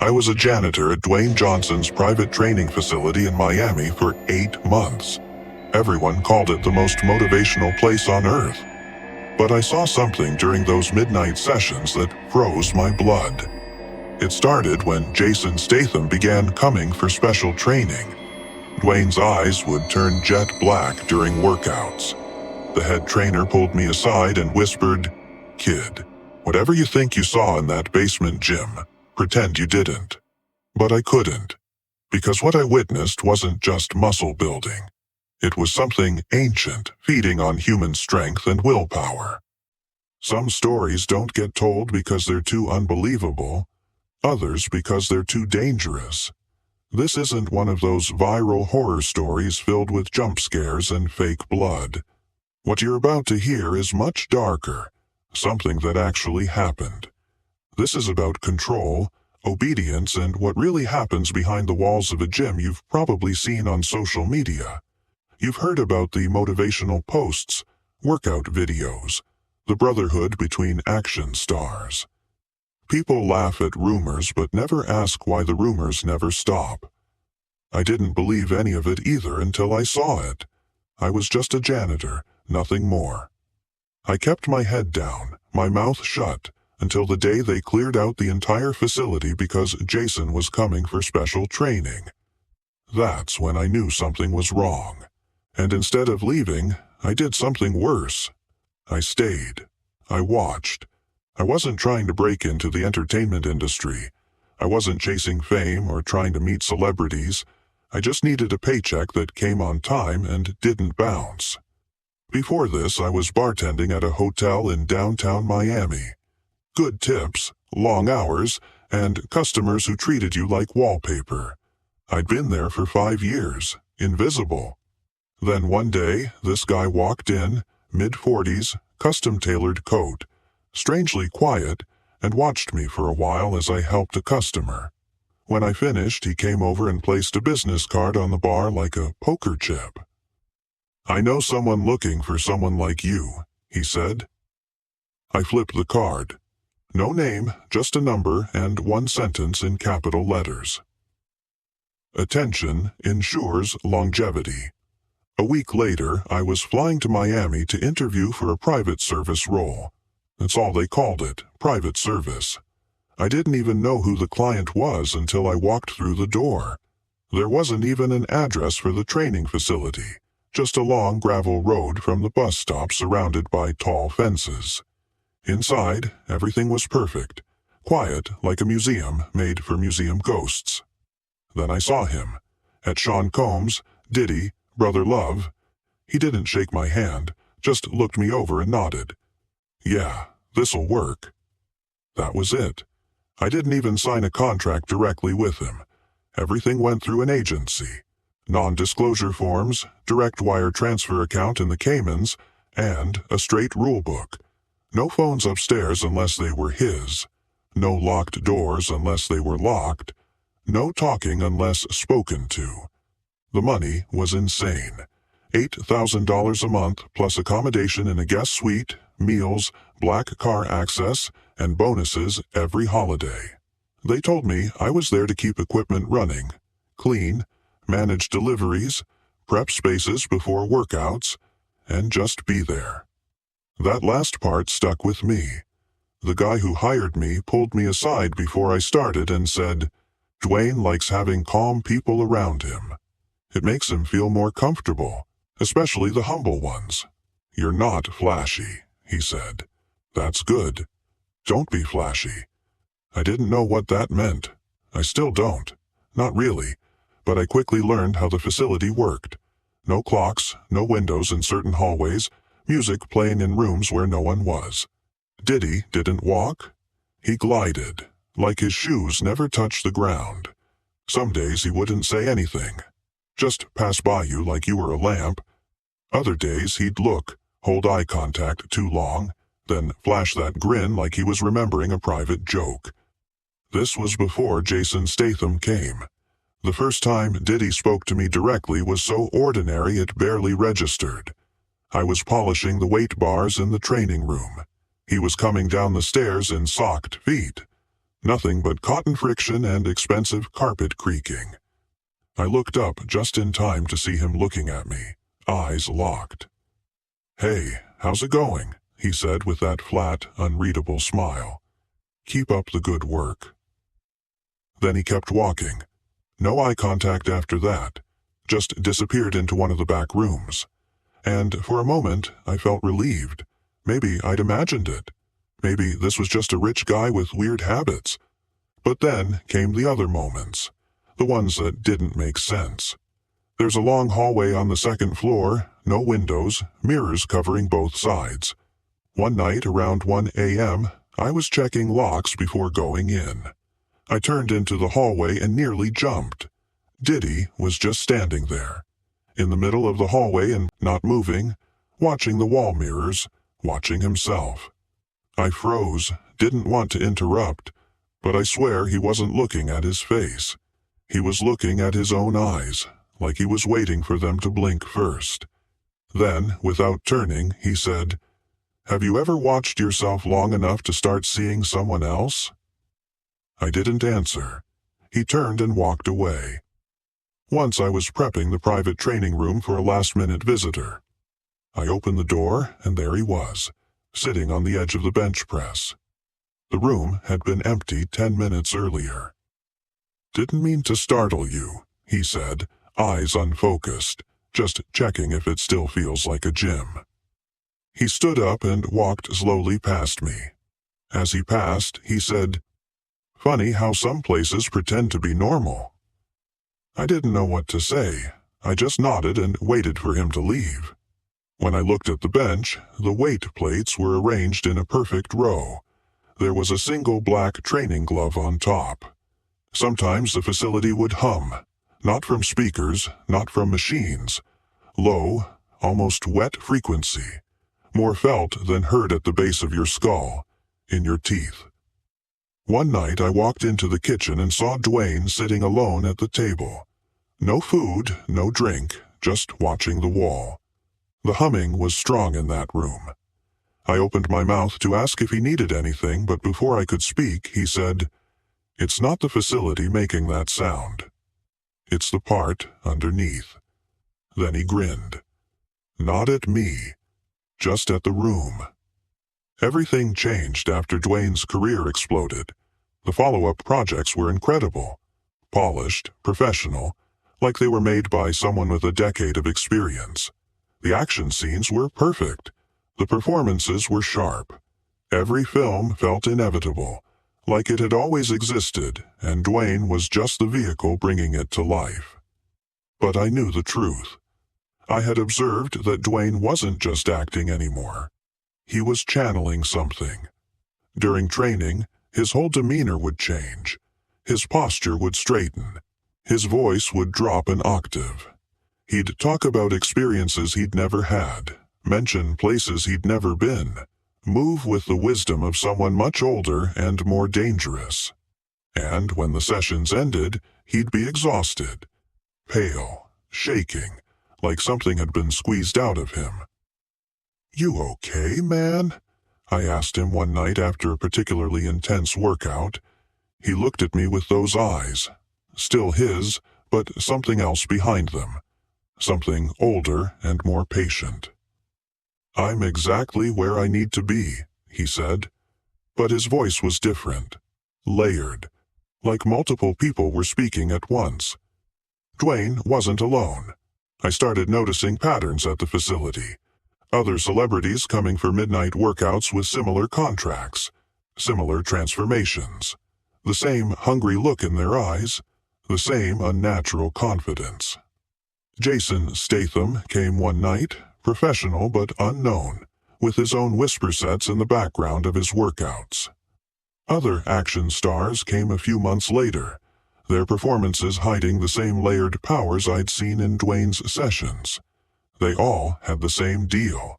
I was a janitor at Dwayne Johnson's private training facility in Miami for 8 months. Everyone called it the most motivational place on earth. But I saw something during those midnight sessions that froze my blood. It started when Jason Statham began coming for special training. Dwayne's eyes would turn jet black during workouts. The head trainer pulled me aside and whispered, "Kid, whatever you think you saw in that basement gym, pretend you didn't." But I couldn't, because what I witnessed wasn't just muscle building. It was something ancient, feeding on human strength and willpower. Some stories don't get told because they're too unbelievable, others because they're too dangerous. This isn't one of those viral horror stories filled with jump scares and fake blood. What you're about to hear is much darker, something that actually happened. This is about control, obedience, and what really happens behind the walls of a gym you've probably seen on social media. You've heard about the motivational posts, workout videos, the brotherhood between action stars. People laugh at rumors but never ask why the rumors never stop. I didn't believe any of it either until I saw it. I was just a janitor, nothing more. I kept my head down, my mouth shut, until the day they cleared out the entire facility because Jason was coming for special training. That's when I knew something was wrong. And instead of leaving, I did something worse. I stayed. I watched. I wasn't trying to break into the entertainment industry. I wasn't chasing fame or trying to meet celebrities. I just needed a paycheck that came on time and didn't bounce. Before this, I was bartending at a hotel in downtown Miami. Good tips, long hours, and customers who treated you like wallpaper. I'd been there for 5 years, invisible. Then one day, this guy walked in, mid-40s, custom-tailored coat, strangely quiet, and watched me for a while as I helped a customer. When I finished, he came over and placed a business card on the bar like a poker chip. "I know someone looking for someone like you," he said. I flipped the card. No name, just a number and one sentence in capital letters. Attention ensures longevity. A week later, I was flying to Miami to interview for a private service role. That's all they called it, private service. I didn't even know who the client was until I walked through the door. There wasn't even an address for the training facility, just a long gravel road from the bus stop surrounded by tall fences. Inside, everything was perfect, quiet like a museum made for museum ghosts. Then I saw him. At Sean Combs, Diddy, Brother Love. He didn't shake my hand, just looked me over and nodded. "Yeah, this'll work." That was it. I didn't even sign a contract directly with him. Everything went through an agency. Non-disclosure forms, direct wire transfer account in the Caymans, and a straight rule book. No phones upstairs unless they were his. No locked doors unless they were locked. No talking unless spoken to. The money was insane. $8,000 a month plus accommodation in a guest suite, meals, black car access, and bonuses every holiday. They told me I was there to keep equipment running, clean, manage deliveries, prep spaces before workouts, and just be there. That last part stuck with me. The guy who hired me pulled me aside before I started and said, "Dwayne likes having calm people around him. It makes him feel more comfortable, especially the humble ones. You're not flashy," he said. "That's good. Don't be flashy." I didn't know what that meant. I still don't. Not really. But I quickly learned how the facility worked. No clocks, no windows in certain hallways, music playing in rooms where no one was. Diddy didn't walk. He glided, like his shoes never touched the ground. Some days he wouldn't say anything. Just pass by you like you were a lamp. Other days he'd look, hold eye contact too long, then flash that grin like he was remembering a private joke. This was before Jason Statham came. The first time Diddy spoke to me directly was so ordinary it barely registered. I was polishing the weight bars in the training room. He was coming down the stairs in socked feet. Nothing but cotton friction and expensive carpet creaking. I looked up just in time to see him looking at me, eyes locked. "Hey, how's it going?" he said with that flat, unreadable smile. "Keep up the good work." Then he kept walking. No eye contact after that, just disappeared into one of the back rooms. And for a moment, I felt relieved. Maybe I'd imagined it. Maybe this was just a rich guy with weird habits. But then came the other moments, the ones that didn't make sense. There's a long hallway on the second floor, no windows, mirrors covering both sides. One night around 1 a.m., I was checking locks before going in. I turned into the hallway and nearly jumped. Diddy was just standing there, in the middle of the hallway and not moving, watching the wall mirrors, watching himself. I froze, didn't want to interrupt, but I swear he wasn't looking at his face. He was looking at his own eyes, like he was waiting for them to blink first. Then, without turning, he said, "Have you ever watched yourself long enough to start seeing someone else?" I didn't answer. He turned and walked away. Once I was prepping the private training room for a last-minute visitor. I opened the door, and there he was, sitting on the edge of the bench press. The room had been empty 10 minutes earlier. "Didn't mean to startle you," he said, eyes unfocused, just checking if it still feels like a gym. He stood up and walked slowly past me. As he passed, he said, "Funny how some places pretend to be normal." I didn't know what to say. I just nodded and waited for him to leave. When I looked at the bench, the weight plates were arranged in a perfect row. There was a single black training glove on top. Sometimes the facility would hum, not from speakers, not from machines. Low, almost wet frequency, more felt than heard at the base of your skull, in your teeth. One night I walked into the kitchen and saw Dwayne sitting alone at the table. No food, no drink, just watching the wall. The humming was strong in that room. I opened my mouth to ask if he needed anything, but before I could speak, he said, "It's not the facility making that sound. It's the part underneath." Then he grinned. Not at me, just at the room. Everything changed after Dwayne's career exploded. The follow-up projects were incredible. Polished, professional, like they were made by someone with a decade of experience. The action scenes were perfect. The performances were sharp. Every film felt inevitable, like it had always existed, and Dwayne was just the vehicle bringing it to life. But I knew the truth. I had observed that Dwayne wasn't just acting anymore. He was channeling something. During training, his whole demeanor would change. His posture would straighten. His voice would drop an octave. He'd talk about experiences he'd never had, mention places he'd never been, move with the wisdom of someone much older and more dangerous. And when the sessions ended, he'd be exhausted, pale, shaking, like something had been squeezed out of him. "You okay, man?" I asked him one night after a particularly intense workout. He looked at me with those eyes, still his, but something else behind them, something older and more patient. "I'm exactly where I need to be," he said. But his voice was different, layered, like multiple people were speaking at once. Dwayne wasn't alone. I started noticing patterns at the facility. Other celebrities coming for midnight workouts with similar contracts, similar transformations, the same hungry look in their eyes, the same unnatural confidence. Jason Statham came one night, professional but unknown, with his own whisper sets in the background of his workouts. Other action stars came a few months later, their performances hiding the same layered powers I'd seen in Dwayne's sessions. They all had the same deal,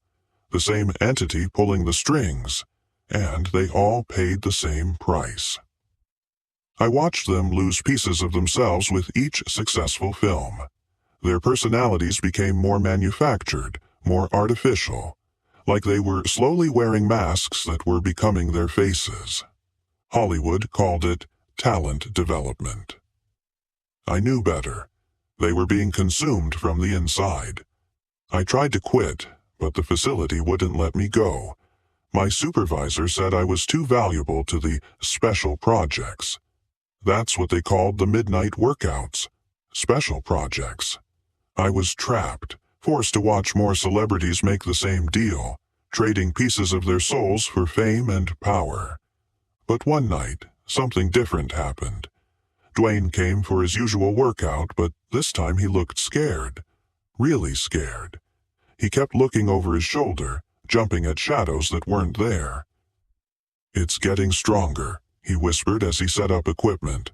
the same entity pulling the strings, and they all paid the same price. I watched them lose pieces of themselves with each successful film. Their personalities became more manufactured, more artificial, like they were slowly wearing masks that were becoming their faces. Hollywood called it talent development. I knew better. They were being consumed from the inside. I tried to quit, but the facility wouldn't let me go. My supervisor said I was too valuable to the special projects. That's what they called the midnight workouts. Special projects. I was trapped, forced to watch more celebrities make the same deal, trading pieces of their souls for fame and power. But one night, something different happened. Dwayne came for his usual workout, but this time he looked scared. Really scared. He kept looking over his shoulder, jumping at shadows that weren't there. "It's getting stronger," he whispered as he set up equipment.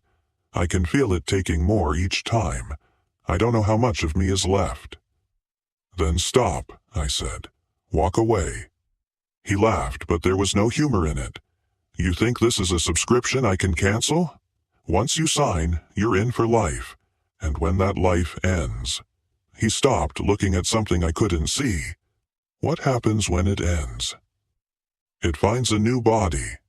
"I can feel it taking more each time. I don't know how much of me is left." "Then stop," I said. "Walk away." He laughed, but there was no humor in it. "You think this is a subscription I can cancel? Once you sign, you're in for life. And when that life ends..." He stopped, looking at something I couldn't see. "What happens when it ends?" "It finds a new body.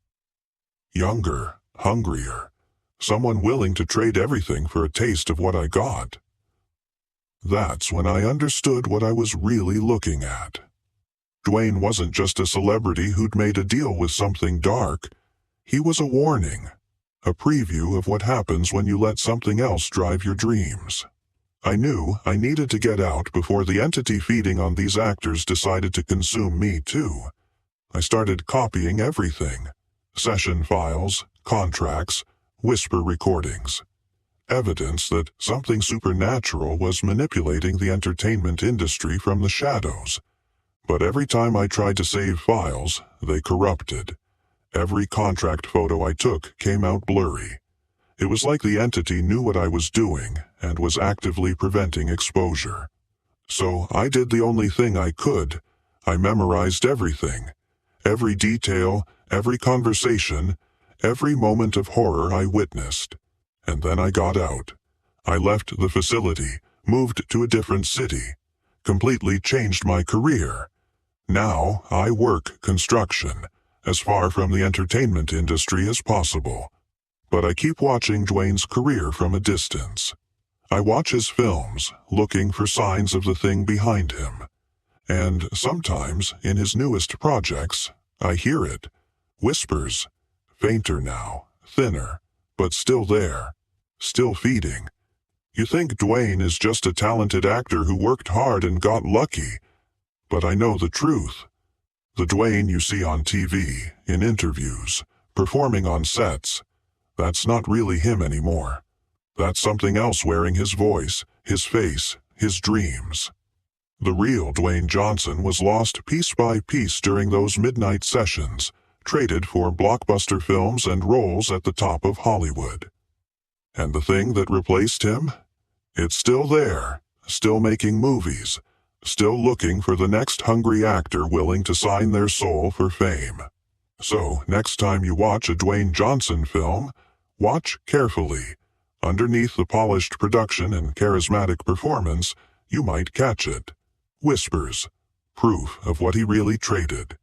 Younger, hungrier. Someone willing to trade everything for a taste of what I got." That's when I understood what I was really looking at. Dwayne wasn't just a celebrity who'd made a deal with something dark. He was a warning, a preview of what happens when you let something else drive your dreams. I knew I needed to get out before the entity feeding on these actors decided to consume me too. I started copying everything. Session files, contracts, whisper recordings. Evidence that something supernatural was manipulating the entertainment industry from the shadows. But every time I tried to save files, they corrupted. Every contract photo I took came out blurry. It was like the entity knew what I was doing and was actively preventing exposure. So I did the only thing I could. I memorized everything. Every detail, every conversation, every moment of horror I witnessed. And then I got out. I left the facility, moved to a different city, completely changed my career. Now I work construction, as far from the entertainment industry as possible. But I keep watching Dwayne's career from a distance. I watch his films, looking for signs of the thing behind him. And sometimes, in his newest projects, I hear it. Whispers. Fainter now, thinner, but still there. Still feeding. You think Dwayne is just a talented actor who worked hard and got lucky. But I know the truth. The Dwayne you see on TV, in interviews, performing on sets, that's not really him anymore. That's something else wearing his voice, his face, his dreams. The real Dwayne Johnson was lost piece by piece during those midnight sessions, traded for blockbuster films and roles at the top of Hollywood. And the thing that replaced him? It's still there, still making movies, still looking for the next hungry actor willing to sign their soul for fame. So, next time you watch a Dwayne Johnson film, watch carefully. Underneath the polished production and charismatic performance, you might catch it. Whispers. Proof of what he really traded.